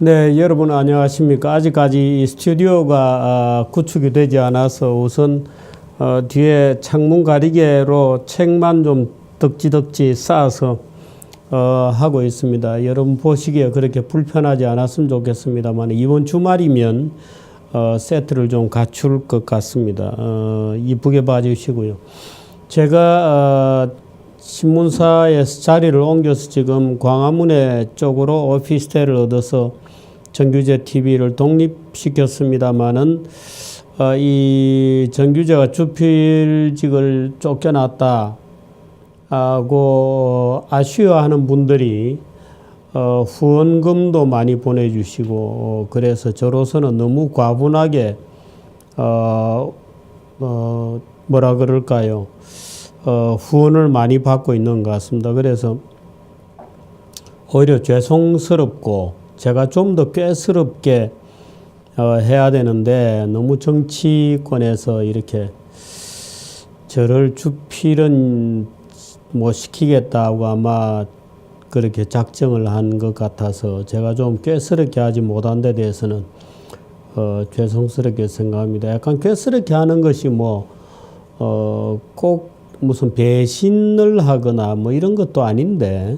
네, 여러분 안녕하십니까? 아직까지 이 스튜디오가 구축이 되지 않아서 우선 뒤에 창문 가리개로 책만 좀 덕지덕지 쌓아서 하고 있습니다. 여러분 보시기에 그렇게 불편하지 않았으면 좋겠습니다만 이번 주말이면 세트를 좀 갖출 것 같습니다. 이쁘게 봐주시고요. 제가 신문사에서 자리를 옮겨서 지금 광화문에 쪽으로 오피스텔을 얻어서 정규재 TV를 독립시켰습니다마는 이 정규재가 주필직을 쫓겨났다 하고 아쉬워하는 분들이 후원금도 많이 보내주시고 그래서 저로서는 너무 과분하게 뭐라 그럴까요? 후원을 많이 받고 있는 것 같습니다. 그래서 오히려 죄송스럽고 제가 좀 더 꾀스럽게 해야 되는데 너무 정치권에서 이렇게 저를 주필은 뭐 시키겠다고 아마 그렇게 작정을 한 것 같아서 제가 좀 꾀스럽게 하지 못한 데 대해서는 죄송스럽게 생각합니다. 약간 꾀스럽게 하는 것이 꼭 무슨 배신을 하거나 뭐 이런 것도 아닌데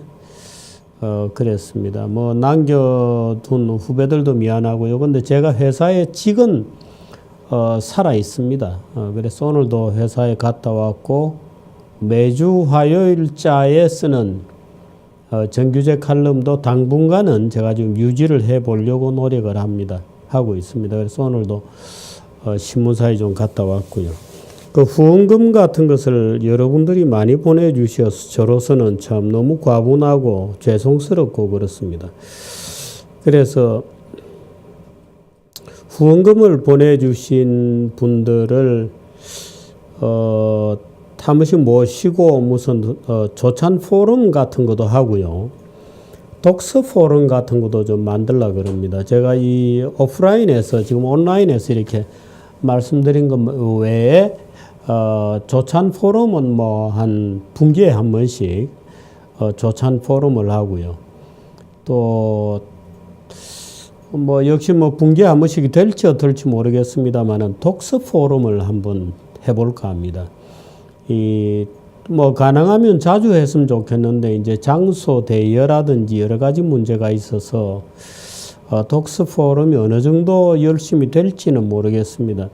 그랬습니다. 뭐 남겨둔 후배들도 미안하고요. 근데 제가 회사에 직은 살아 있습니다. 그래서 오늘도 회사에 갔다 왔고 매주 화요일자에 쓰는 정규재 칼럼도 당분간은 제가 지금 유지를 해 보려고 노력을 하고 있습니다. 그래서 오늘도 신문사에 좀 갔다 왔고요. 그 후원금 같은 것을 여러분들이 많이 보내주셔서 저로서는 참 너무 과분하고 죄송스럽고 그렇습니다. 그래서 후원금을 보내주신 분들을 한 번씩 모시고 무슨 조찬 포럼 같은 것도 하고요. 독서 포럼 같은 것도 좀 만들려고 그럽니다. 제가 이 오프라인에서 지금 온라인에서 이렇게 말씀드린 것 외에 조찬 포럼은 뭐 한 분기에 한 번씩 조찬 포럼을 하고요. 또 뭐 역시 뭐 분기에 한 번씩이 될지 어떨지 모르겠습니다만은 독서 포럼을 한번 해볼까 합니다. 뭐 가능하면 자주 했으면 좋겠는데 이제 장소 대여라든지 여러 가지 문제가 있어서 독서 포럼이 어느 정도 열심히 될지는 모르겠습니다.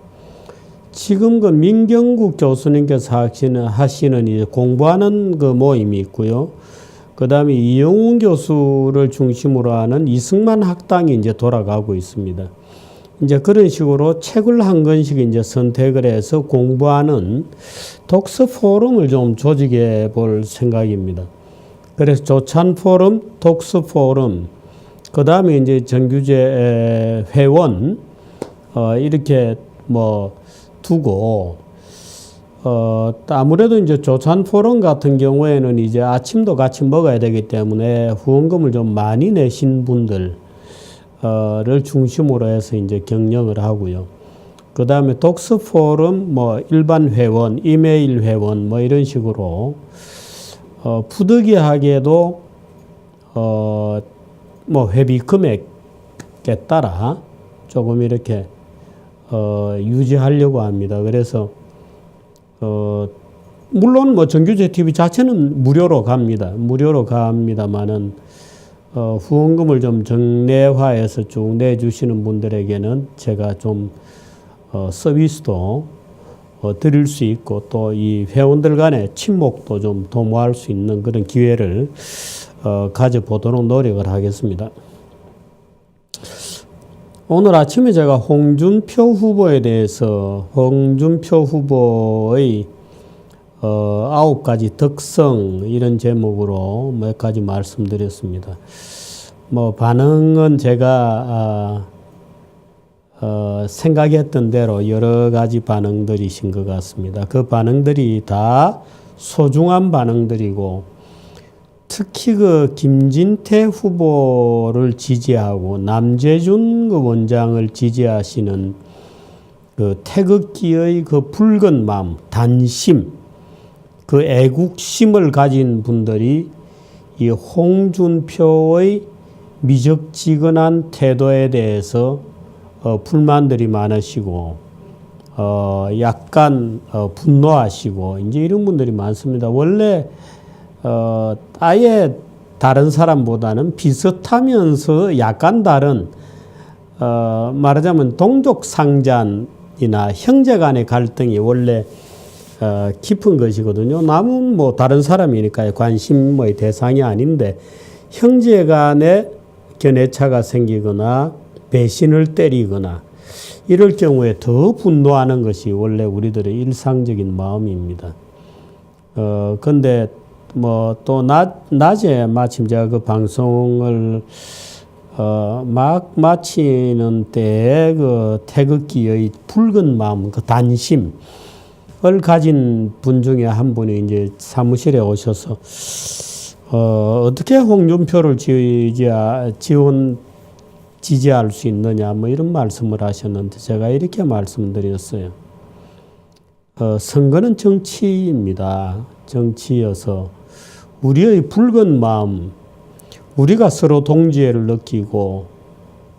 지금 그 민경국 교수님께서 하시는 이제 공부하는 그 모임이 있고요. 그 다음에 이영훈 교수를 중심으로 하는 이승만 학당이 이제 돌아가고 있습니다. 이제 그런 식으로 책을 한 권씩 이제 선택을 해서 공부하는 독서 포럼을 좀 조직해 볼 생각입니다. 그래서 조찬 포럼, 독서 포럼, 그 다음에 이제 정규재 회원, 이렇게 뭐 두고, 아무래도 이제 조찬 포럼 같은 경우에는 이제 아침도 같이 먹어야 되기 때문에 후원금을 좀 많이 내신 분들을 중심으로 해서 이제 경영을 하고요. 그 다음에 독서 포럼, 뭐 일반 회원, 이메일 회원, 뭐 이런 식으로, 부득이하게도, 뭐 회비 금액에 따라 조금 이렇게 유지하려고 합니다. 그래서 물론 뭐 정규재 TV 자체는 무료로 갑니다만은 후원금을 좀 정례화해서 쭉 내주시는 분들에게는 제가 좀 서비스도 드릴 수 있고 또 이 회원들 간의 친목도 좀 도모할 수 있는 그런 기회를 가져보도록 노력을 하겠습니다. 오늘 아침에 제가 홍준표 후보에 대해서 홍준표 후보의 9가지 덕성 이런 제목으로 몇 가지 말씀드렸습니다. 뭐 반응은 제가 생각했던 대로 여러 가지 반응들이신 것 같습니다. 그 반응들이 다 소중한 반응들이고 특히 그 김진태 후보를 지지하고 남재준 그 원장을 지지하시는 그 태극기의 그 붉은 마음, 단심, 그 애국심을 가진 분들이 이 홍준표의 미적지근한 태도에 대해서 불만들이 많으시고 약간 분노하시고 이제 이런 분들이 많습니다. 원래 아예 다른 사람보다는 비슷하면서 약간 다른 말하자면 동족 상잔이나 형제 간의 갈등이 원래 깊은 것이거든요. 남은 뭐 다른 사람이니까 관심의 대상이 아닌데 형제 간에 견해차가 생기거나 배신을 때리거나 이럴 경우에 더 분노하는 것이 원래 우리들의 일상적인 마음입니다. 근데 뭐 또 낮에 마침 제가 그 방송을 막 마치는 때에 그 태극기의 붉은 마음, 그 단심을 가진 분 중에 한 분이 이제 사무실에 오셔서 어떻게 홍준표를 지지할 수 있느냐 뭐 이런 말씀을 하셨는데 제가 이렇게 말씀드렸어요. 선거는 정치입니다. 정치여서 우리의 붉은 마음, 우리가 서로 동지애를 느끼고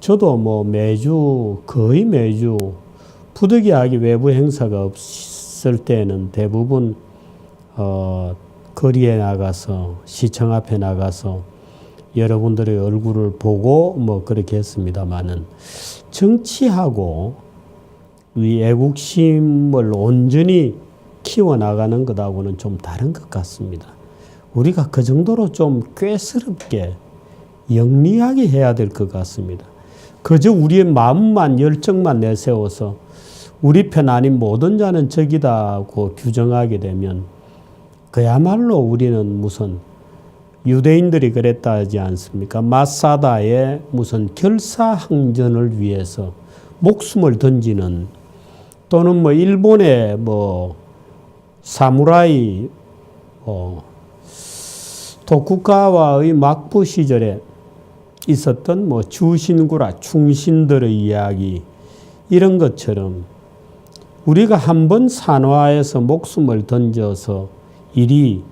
저도 뭐 거의 매주 부득이하게 외부 행사가 없을 때는 대부분 거리에 나가서 시청 앞에 나가서 여러분들의 얼굴을 보고 뭐 그렇게 했습니다만은 정치하고 이 애국심을 온전히 키워나가는 것하고는 좀 다른 것 같습니다. 우리가 그 정도로 좀 꾀스럽게 영리하게 해야 될 것 같습니다. 그저 우리의 마음만 열정만 내세워서 우리 편 아닌 모든 자는 적이다고 규정하게 되면 그야말로 우리는 무슨 유대인들이 그랬다 하지 않습니까? 마사다의 무슨 결사항전을 위해서 목숨을 던지는 또는 뭐 일본의 뭐 사무라이 도쿠가와의 막부 시절에 있었던 뭐 주신구라 충신들의 이야기 이런 것처럼 우리가 한번 산화해서 목숨을 던져서 일이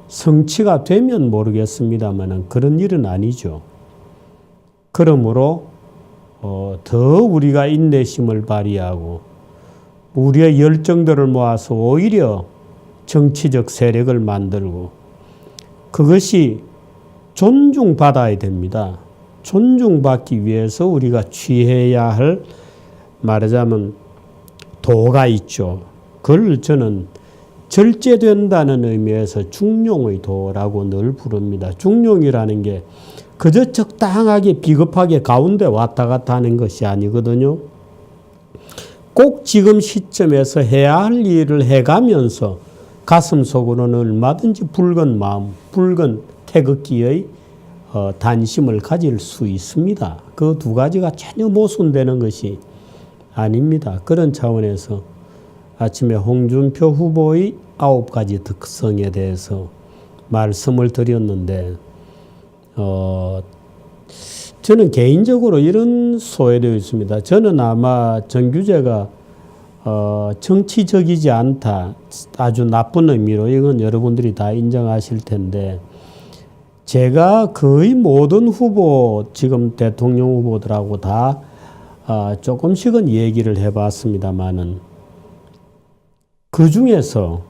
성취가 되면 모르겠습니다만 그런 일은 아니죠. 그러므로 더 우리가 인내심을 발휘하고 우리의 열정들을 모아서 오히려 정치적 세력을 만들고 그것이 존중받아야 됩니다. 존중받기 위해서 우리가 취해야 할 말하자면 도가 있죠. 그걸 저는 절제된다는 의미에서 중용의 도라고 늘 부릅니다. 중용이라는 게 그저 적당하게 비겁하게 가운데 왔다 갔다 하는 것이 아니거든요. 꼭 지금 시점에서 해야 할 일을 해가면서 가슴속으로는 얼마든지 붉은 마음, 붉은 태극기의 단심을 가질 수 있습니다. 그 두 가지가 전혀 모순되는 것이 아닙니다. 그런 차원에서 아침에 홍준표 후보의 9가지 특성에 대해서 말씀을 드렸는데 저는 개인적으로 이런 소외되어 있습니다. 저는 아마 정규제가 정치적이지 않다. 아주 나쁜 의미로 이건 여러분들이 다 인정하실 텐데 제가 거의 모든 후보 지금 대통령 후보들하고 다 조금씩은 얘기를 해봤습니다마는 그 중에서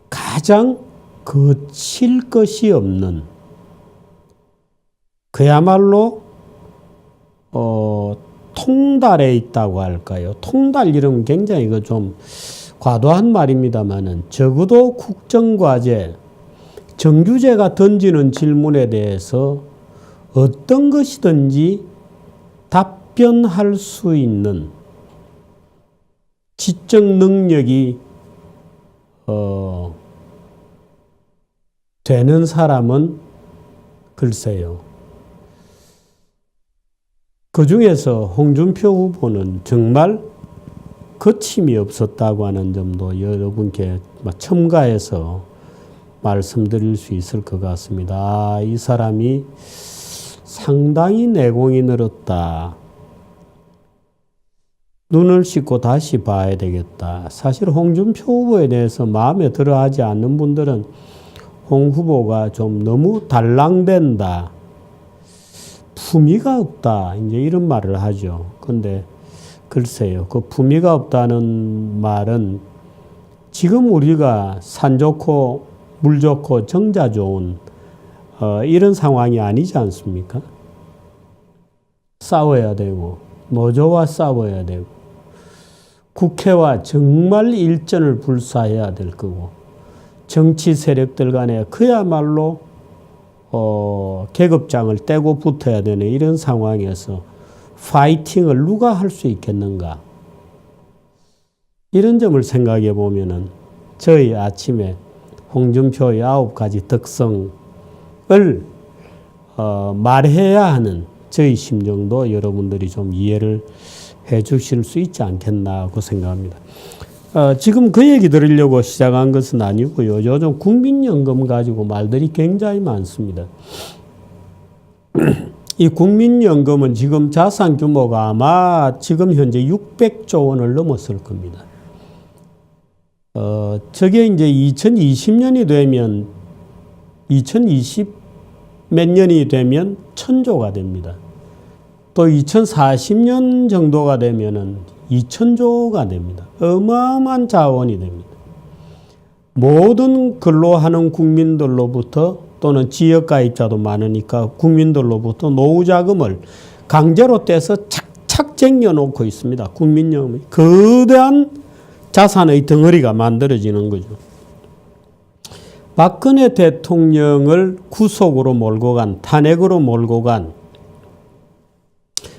가장 거칠 것이 없는 그야말로 통달에 있다고 할까요? 통달 이러면 굉장히 이거 좀 과도한 말입니다만은 적어도 국정과제 정규제가 던지는 질문에 대해서 어떤 것이든지 답변할 수 있는 지적 능력이 되는 사람은 글쎄요. 그 중에서 홍준표 후보는 정말 거침이 없었다고 하는 점도 여러분께 첨가해서 말씀드릴 수 있을 것 같습니다. 이 사람이 상당히 내공이 늘었다. 눈을 씻고 다시 봐야 되겠다. 사실 홍준표 후보에 대해서 마음에 들어 하지 않는 분들은 홍 후보가 좀 너무 달랑댄다. 품위가 없다. 이제 이런 말을 하죠. 근데 글쎄요. 그 품위가 없다는 말은 지금 우리가 산 좋고 물 좋고 정자 좋은 이런 상황이 아니지 않습니까? 싸워야 되고 노조와 싸워야 되고 국회와 정말 일전을 불사해야 될 거고 정치 세력들 간에 그야말로 계급장을 떼고 붙어야 되는 이런 상황에서 파이팅을 누가 할 수 있겠는가? 이런 점을 생각해 보면은 저희 아침에 홍준표의 9가지 특성을 말해야 하는 저희 심정도 여러분들이 좀 이해를 해 주실 수 있지 않겠나 생각합니다. 지금 그 얘기 드리려고 시작한 것은 아니고요. 요즘 국민연금 가지고 말들이 굉장히 많습니다. 이 국민연금은 지금 자산 규모가 아마 지금 현재 600조 원을 넘었을 겁니다. 저게 이제 2020년이 되면 2020 몇 년이 되면 1000조가 됩니다. 또 2040년 정도가 되면은 2000조가 됩니다. 어마어마한 자원이 됩니다. 모든 근로하는 국민들로부터 또는 지역가입자도 많으니까 국민들로부터 노후자금을 강제로 떼서 착착 쟁여놓고 있습니다. 국민연금이 거대한 자산의 덩어리가 만들어지는 거죠. 박근혜 대통령을 구속으로 몰고 간, 탄핵으로 몰고 간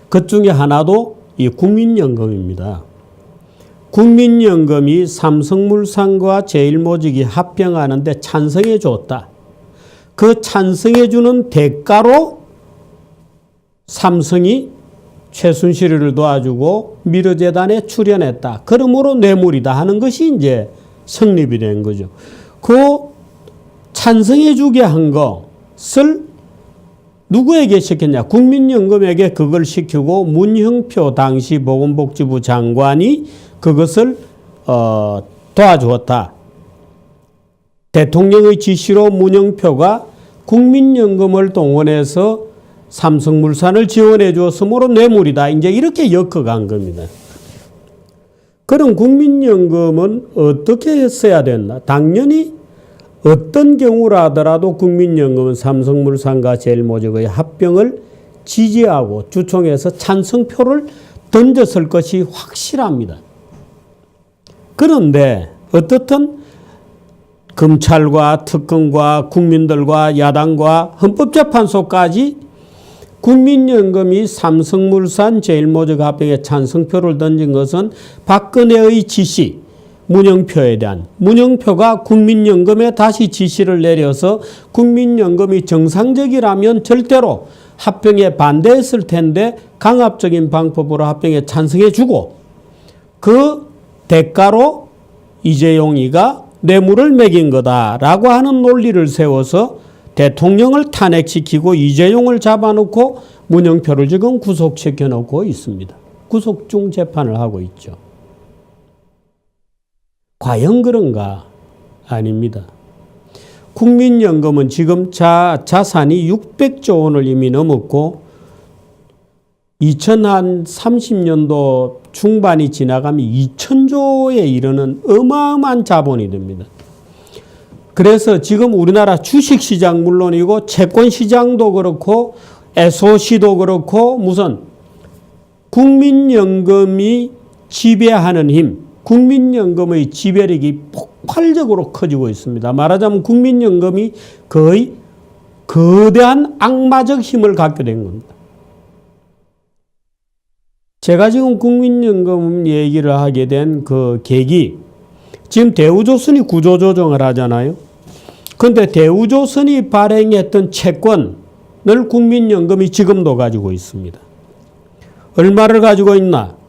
그 중에 하나도 이 국민연금입니다. 국민연금이 삼성물산과 제일모직이 합병하는데 찬성해 줬다. 그 찬성해 주는 대가로 삼성이 최순실을 도와주고 미르재단에 출연했다. 그러므로 뇌물이다 하는 것이 이제 성립이 된 거죠. 그 찬성해 주게 한 것을 누구에게 시켰냐? 국민연금에게 그걸 시키고 문형표 당시 보건복지부 장관이 그것을 도와주었다. 대통령의 지시로 문형표가 국민연금을 동원해서 삼성물산을 지원해 주었으므로 뇌물이다. 이제 이렇게 엮어간 겁니다. 그럼 국민연금은 어떻게 했어야 됐나? 당연히 어떤 경우라 하더라도 국민연금은 삼성물산과 제일모직의 합병을 지지하고 주총에서 찬성표를 던졌을 것이 확실합니다. 그런데 어떻든 검찰과 특검과 국민들과 야당과 헌법재판소까지 국민연금이 삼성물산 제일모직 합병에 찬성표를 던진 것은 박근혜의 지시, 문형표에 대한 문형표가 국민연금에 다시 지시를 내려서 국민연금이 정상적이라면 절대로 합병에 반대했을 텐데 강압적인 방법으로 합병에 찬성해 주고 그 대가로 이재용이가 뇌물을 매긴 거다라고 하는 논리를 세워서 대통령을 탄핵시키고 이재용을 잡아놓고 문형표를 지금 구속시켜 놓고 있습니다. 구속 중 재판을 하고 있죠. 과연 그런가? 아닙니다. 국민연금은 지금 자산이 600조 원을 이미 넘었고 2030년도 중반이 지나가면 2000조에 이르는 어마어마한 자본이 됩니다. 그래서 지금 우리나라 주식시장 물론이고 채권시장도 그렇고 SOC도 그렇고 무슨 국민연금이 지배하는 힘, 국민연금의 지배력이 폭발적으로 커지고 있습니다. 말하자면 국민연금이 거의 거대한 악마적 힘을 갖게 된 겁니다. 제가 지금 국민연금 얘기를 하게 된 그 계기, 지금 대우조선이 구조조정을 하잖아요. 그런데 대우조선이 발행했던 채권을 국민연금이 지금도 가지고 있습니다. 얼마를 가지고 있나?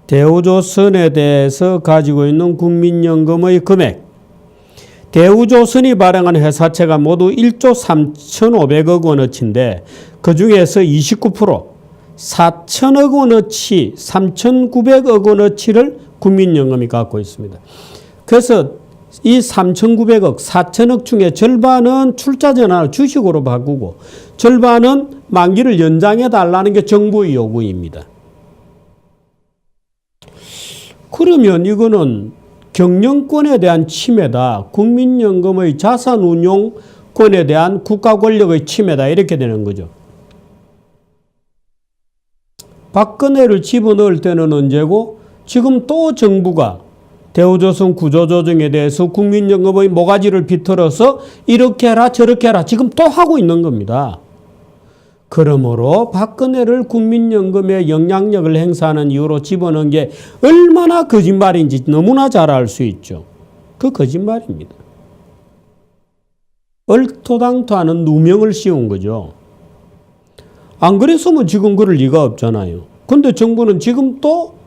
대우조선에 대해서 가지고 있는 국민연금의 금액, 대우조선이 발행한 회사채가 모두 1조 3,500억 원어치인데 그중에서 29% 4천억 원어치, 3,900억 원어치를 국민연금이 갖고 있습니다. 그래서 이 3,900억, 4천억 중에 절반은 출자 전환을 주식으로 바꾸고 절반은 만기를 연장해 달라는 게 정부의 요구입니다. 그러면 이거는 경영권에 대한 침해다. 국민연금의 자산운용권에 대한 국가 권력의 침해다. 이렇게 되는 거죠. 박근혜를 집어넣을 때는 언제고 지금 또 정부가 대우조선 구조조정에 대해서 국민연금의 모가지를 비틀어서 이렇게 해라 저렇게 해라 지금 또 하고 있는 겁니다. 그러므로 박근혜를 국민연금에 영향력을 행사하는 이유로 집어넣은 게 얼마나 거짓말인지 너무나 잘 알 수 있죠. 그 거짓말입니다. 얼토당토하는 누명을 씌운 거죠. 안 그랬으면 지금 그럴 리가 없잖아요. 근데 정부는 지금 또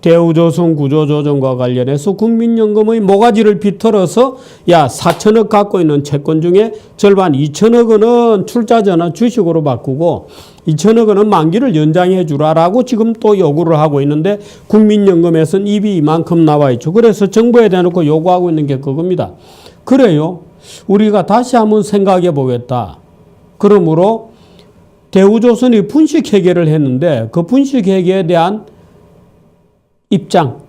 대우조선 구조조정과 관련해서 국민연금의 모가지를 비틀어서 야 4천억 갖고 있는 채권 중에 절반 2천억 원은 출자전환 주식으로 바꾸고 2천억 원은 만기를 연장해 주라라고 지금 또 요구를 하고 있는데 국민연금에서는 입이 이만큼 나와 있죠. 그래서 정부에 대놓고 요구하고 있는 게 그겁니다. 그래요. 우리가 다시 한번 생각해 보겠다. 그러므로 대우조선이 분식회계를 했는데 그 분식회계에 대한 입장,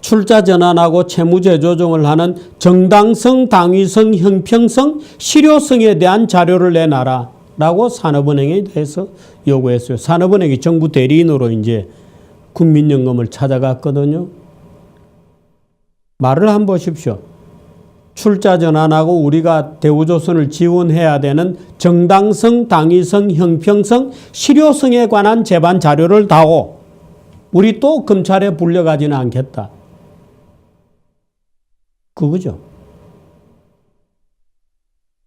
출자 전환하고 채무제 조정을 하는 정당성, 당위성, 형평성, 실효성에 대한 자료를 내놔라 라고 산업은행에 대해서 요구했어요. 산업은행이 정부 대리인으로 이제 국민연금을 찾아갔거든요. 말을 한번 보십시오. 출자 전환하고 우리가 대우조선을 지원해야 되는 정당성, 당위성, 형평성, 실효성에 관한 재반 자료를 다오. 우리 또 검찰에 불려가지는 않겠다. 그거죠.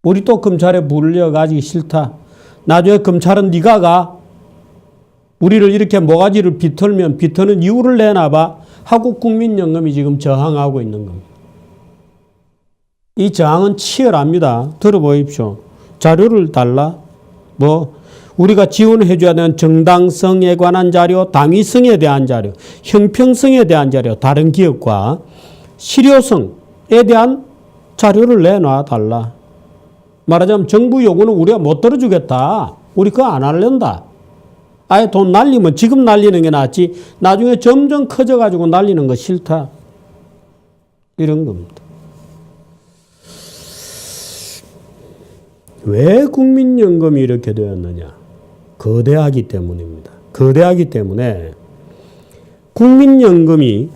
우리 또 검찰에 불려가기 싫다. 나중에 검찰은 네가 가. 우리를 이렇게 모가지를 비틀면 비트는 이유를 내놔봐. 하고 국민연금이 지금 저항하고 있는 겁니다. 이 저항은 치열합니다. 들어보십시오. 자료를 달라. 우리가 지원해 줘야 되는 정당성에 관한 자료, 당위성에 대한 자료, 형평성에 대한 자료, 다른 기업과 실효성에 대한 자료를 내놔 달라. 말하자면 정부 요구는 우리가 못 들어주겠다. 우리 그거 안 하려다. 아예 돈 날리면 지금 날리는 게 낫지 나중에 점점 커져가지고 날리는 거 싫다. 이런 겁니다. 왜 국민연금이 이렇게 되었느냐? 거대하기 때문입니다. 거대하기 때문에 국민연금이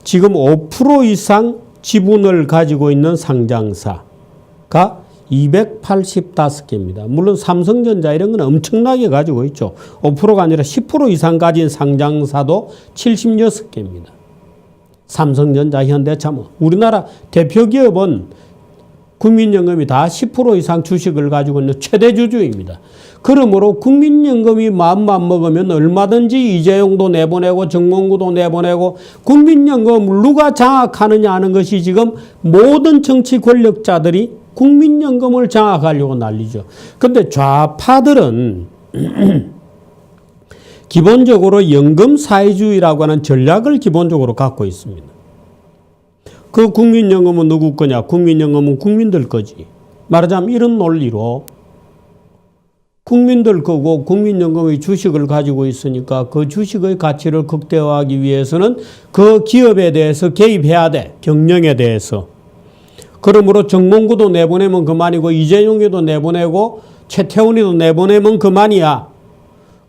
지금 5% 이상 지분을 가지고 있는 상장사가 285개입니다. 물론 삼성전자 이런 건 엄청나게 가지고 있죠. 5%가 아니라 10% 이상 가진 상장사도 76개입니다. 삼성전자, 현대차, 우리나라 대표 기업은 국민연금이 다 10% 이상 주식을 가지고 있는 최대 주주입니다. 그러므로 국민연금이 마음만 먹으면 얼마든지 이재용도 내보내고 정몽구도 내보내고 국민연금을 누가 장악하느냐 하는 것이 지금 모든 정치 권력자들이 국민연금을 장악하려고 난리죠. 그런데 좌파들은 기본적으로 연금사회주의라고 하는 전략을 기본적으로 갖고 있습니다. 그 국민연금은 누구 거냐? 국민연금은 국민들 거지. 말하자면 이런 논리로 국민들 거고 국민연금의 주식을 가지고 있으니까 그 주식의 가치를 극대화하기 위해서는 그 기업에 대해서 개입해야 돼. 경영에 대해서. 그러므로 정몽구도 내보내면 그만이고 이재용이도 내보내고 최태원이도 내보내면 그만이야.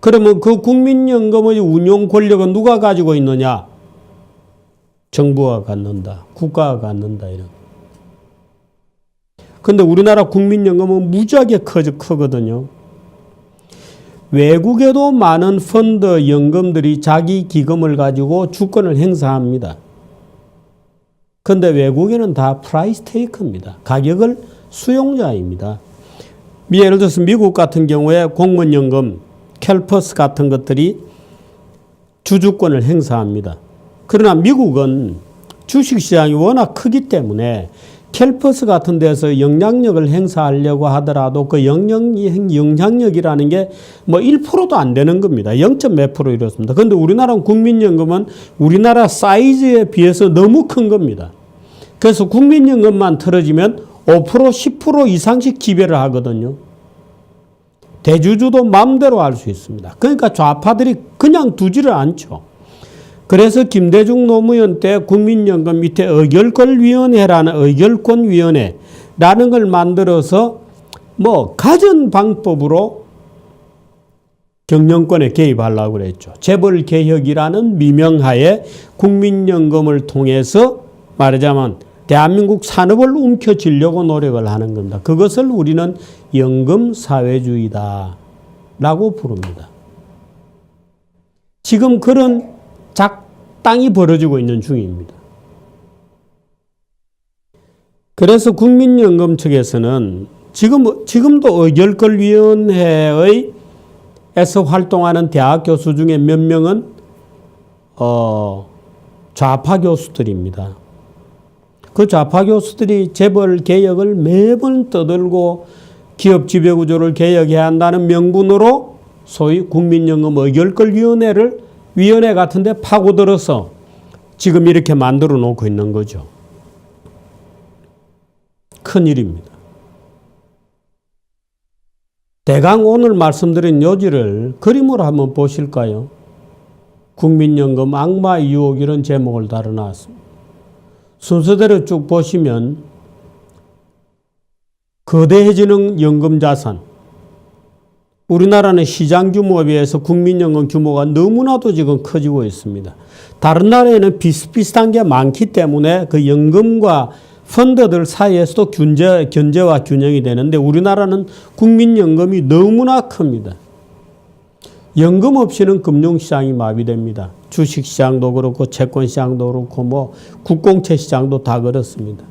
그러면 그 국민연금의 운용 권력은 누가 가지고 있느냐? 정부가 갖는다. 국가가 갖는다. 이런. 근데 우리나라 국민연금은 무지하게 크거든요. 외국에도 많은 펀드, 연금들이 자기 기금을 가지고 주권을 행사합니다. 근데 외국에는 다 프라이스 테이커입니다. 가격을 수용자입니다. 예를 들어서 미국 같은 경우에 공무원연금, 캘퍼스 같은 것들이 주주권을 행사합니다. 그러나 미국은 주식시장이 워낙 크기 때문에 캠퍼스 같은 데서 영향력을 행사하려고 하더라도 그 영향력이라는 게 뭐 1%도 안 되는 겁니다. 0. 몇 프로 이렇습니다. 그런데 우리나라 국민연금은 우리나라 사이즈에 비해서 너무 큰 겁니다. 그래서 국민연금만 틀어지면 5%, 10% 이상씩 지배를 하거든요. 대주주도 마음대로 할 수 있습니다. 그러니까 좌파들이 그냥 두지를 않죠. 그래서 김대중 노무현 때 국민연금 밑에 의결권위원회라는 걸 만들어서 뭐 가전 방법으로 경영권에 개입하려고 그랬죠. 재벌개혁이라는 미명하에 국민연금을 통해서 말하자면 대한민국 산업을 움켜쥐려고 노력을 하는 겁니다. 그것을 우리는 연금사회주의다라고 부릅니다. 지금 그런 작당이 벌어지고 있는 중입니다. 그래서 국민연금 측에서는 지금도 의결권위원회에서 활동하는 대학 교수 중에 몇 명은 좌파 교수들입니다. 그 좌파 교수들이 재벌 개혁을 매번 떠들고 기업 지배구조를 개혁해야 한다는 명분으로 소위 국민연금 위원회 같은 데 파고들어서 지금 이렇게 만들어 놓고 있는 거죠. 큰일입니다. 대강 오늘 말씀드린 요지를 그림으로 한번 보실까요? 국민연금 악마 유혹 이런 제목을 달아놨습니다. 순서대로 쭉 보시면 거대해지는 연금자산, 우리나라는 시장 규모에 비해서 국민연금 규모가 너무나도 지금 커지고 있습니다. 다른 나라에는 비슷비슷한 게 많기 때문에 그 연금과 펀드들 사이에서도 견제와 균형이 되는데 우리나라는 국민연금이 너무나 큽니다. 연금 없이는 금융시장이 마비됩니다. 주식시장도 그렇고 채권시장도 그렇고 뭐 국공채 시장도 다 그렇습니다.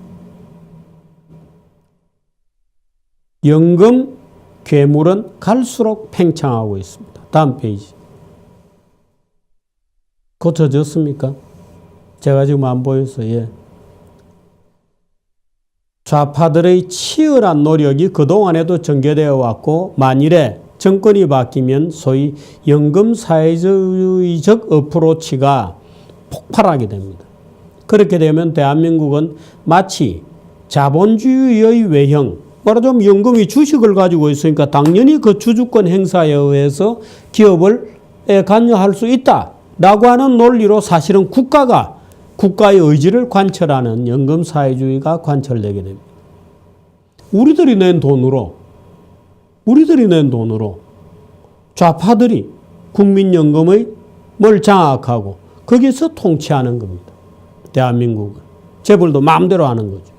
연금 괴물은 갈수록 팽창하고 있습니다. 다음 페이지. 고쳐졌습니까? 제가 지금 안 보여서 좌파들의 치열한 노력이 그동안에도 전개되어 왔고 만일에 정권이 바뀌면 소위 연금사회주의적 어프로치가 폭발하게 됩니다. 그렇게 되면 대한민국은 마치 자본주의의 외형, 말하자면 연금이 주식을 가지고 있으니까 당연히 그 주주권 행사에 의해서 기업을 관여할 수 있다라고 하는 논리로 사실은 국가의 의지를 관철하는 연금사회주의가 관철되게 됩니다. 우리들이 낸 돈으로 좌파들이 국민연금을 장악하고 거기서 통치하는 겁니다. 대한민국은. 재벌도 마음대로 하는 거죠.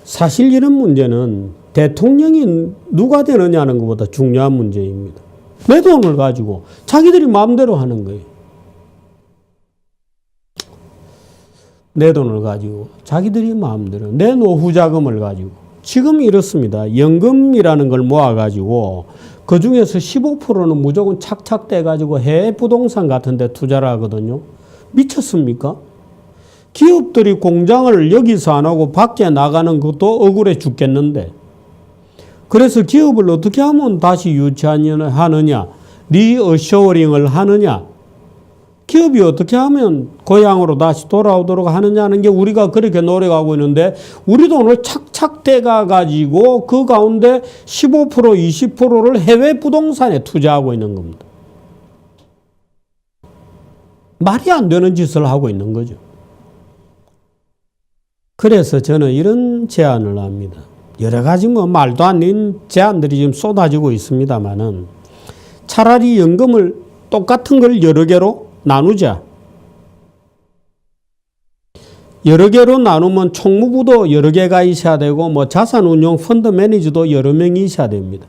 사실 이런 문제는 대통령이 누가 되느냐는 것보다 중요한 문제입니다. 내 돈을 가지고 자기들이 마음대로 하는 거예요. 내 돈을 가지고 자기들이 마음대로 내 노후 자금을 가지고 지금 이렇습니다. 연금이라는 걸 모아가지고 그 중에서 15%는 무조건 착착돼가지고 해외 부동산 같은 데 투자를 하거든요. 미쳤습니까? 기업들이 공장을 여기서 안 하고 밖에 나가는 것도 억울해 죽겠는데 그래서 기업을 어떻게 하면 다시 유치하느냐 리어쇼링을 하느냐 기업이 어떻게 하면 고향으로 다시 돌아오도록 하느냐는 게 우리가 그렇게 노력하고 있는데 우리 돈을 착착대가 가지고 그 가운데 15% 20%를 해외 부동산에 투자하고 있는 겁니다. 말이 안 되는 짓을 하고 있는 거죠. 그래서 저는 이런 제안을 합니다. 여러 가지 말도 안 되는 제안들이 지금 쏟아지고 있습니다만은 차라리 연금을 똑같은 걸 여러 개로 나누자. 여러 개로 나누면 총무부도 여러 개가 있어야 되고 자산운용 펀드 매니저도 여러 명이 있어야 됩니다.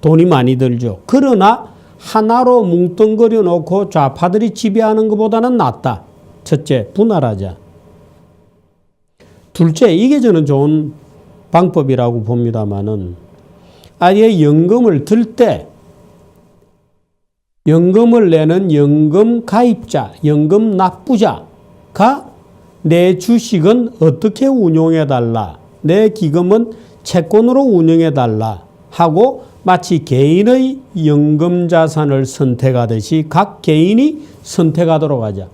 돈이 많이 들죠. 그러나 하나로 뭉뚱그려 놓고 좌파들이 지배하는 것보다는 낫다. 첫째, 분할하자. 둘째, 이게 저는 좋은 방법이라고 봅니다만은 아예 연금을 들 때 연금을 내는 연금 가입자, 연금 납부자가 내 주식은 어떻게 운용해달라, 내 기금은 채권으로 운영해달라 하고 마치 개인의 연금자산을 선택하듯이 각 개인이 선택하도록 하자.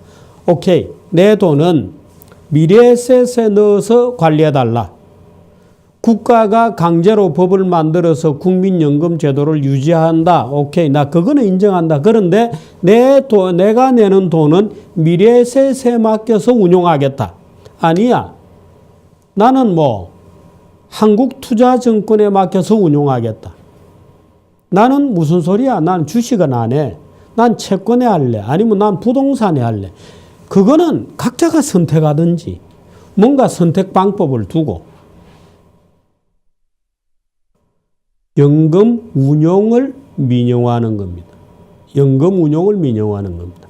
오케이, 내 돈은 미래에셋에 넣어서 관리해달라. 국가가 강제로 법을 만들어서 국민연금 제도를 유지한다. 오케이, 나 그거는 인정한다. 그런데 내가 내는 돈은 미래에셋에 맡겨서 운용하겠다. 아니야. 나는 한국투자증권에 맡겨서 운용하겠다. 나는 무슨 소리야? 난 주식은 안 해. 난 채권에 할래. 아니면 난 부동산에 할래. 그거는 각자가 선택하든지 뭔가 선택 방법을 두고 연금 운용을 민영화하는 겁니다. 연금 운용을 민영화하는 겁니다.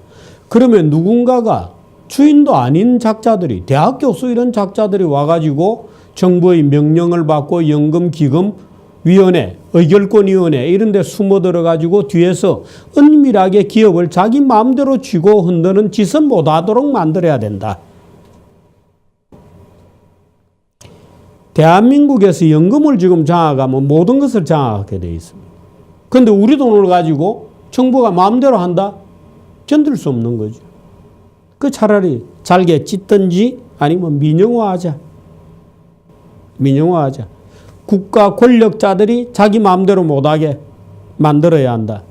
그러면 누군가가 주인도 아닌 작자들이, 대학 교수 이런 작자들이 와가지고 정부의 명령을 받고 연금기금위원회, 의결권위원회 이런 데 숨어들어가지고 뒤에서 은밀하게 기업을 자기 마음대로 쥐고 흔드는 짓은 못하도록 만들어야 된다. 대한민국에서 연금을 지금 장악하면 모든 것을 장악하게 되어 있습니다. 그런데 우리 돈을 가지고 정부가 마음대로 한다? 견딜 수 없는 거죠. 그 차라리 잘게 찢든지 아니면 민영화하자. 민영화하자. 국가 권력자들이 자기 마음대로 못하게 만들어야 한다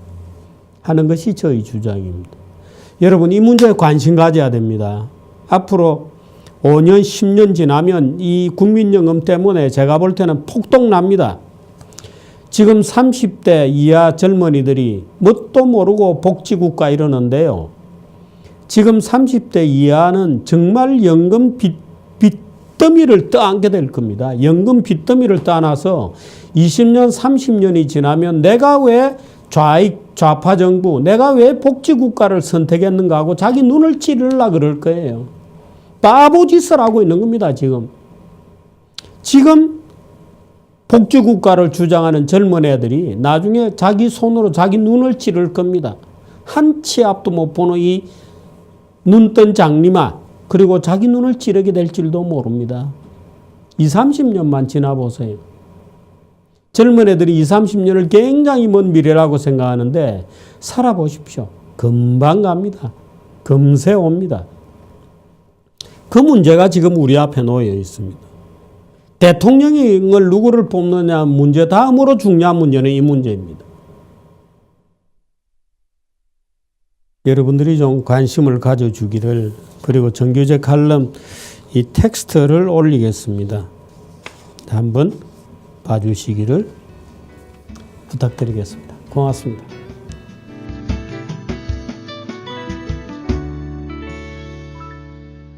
하는 것이 저희 주장입니다. 여러분, 이 문제에 관심 가져야 됩니다. 앞으로 5년, 10년 지나면 이 국민연금 때문에 제가 볼 때는 폭동 납니다. 지금 30대 이하 젊은이들이 뭣도 모르고 복지국가 이러는데요. 지금 30대 이하는 정말 연금 빚더미를 떠안게 될 겁니다. 연금 빚더미를 떠안아서 20년, 30년이 지나면 내가 왜 좌파 정부, 내가 왜 복지국가를 선택했는가 하고 자기 눈을 찌르려고 그럴 거예요. 바보짓을 하고 있는 겁니다, 지금. 지금 복지국가를 주장하는 젊은 애들이 나중에 자기 손으로 자기 눈을 찌를 겁니다. 한 치 앞도 못 보는 이 눈뜬 장님아, 그리고 자기 눈을 찌르게 될 줄도 모릅니다. 20, 30년만 지나보세요. 젊은 애들이 20, 30년을 굉장히 먼 미래라고 생각하는데 살아보십시오. 금방 갑니다. 금세 옵니다. 그 문제가 지금 우리 앞에 놓여 있습니다. 대통령을 누구를 뽑느냐 문제 다음으로 중요한 문제는 이 문제입니다. 여러분들이 좀 관심을 가져주기를, 그리고 정규제 칼럼 이 텍스트를 올리겠습니다. 한번 봐주시기를 부탁드리겠습니다. 고맙습니다.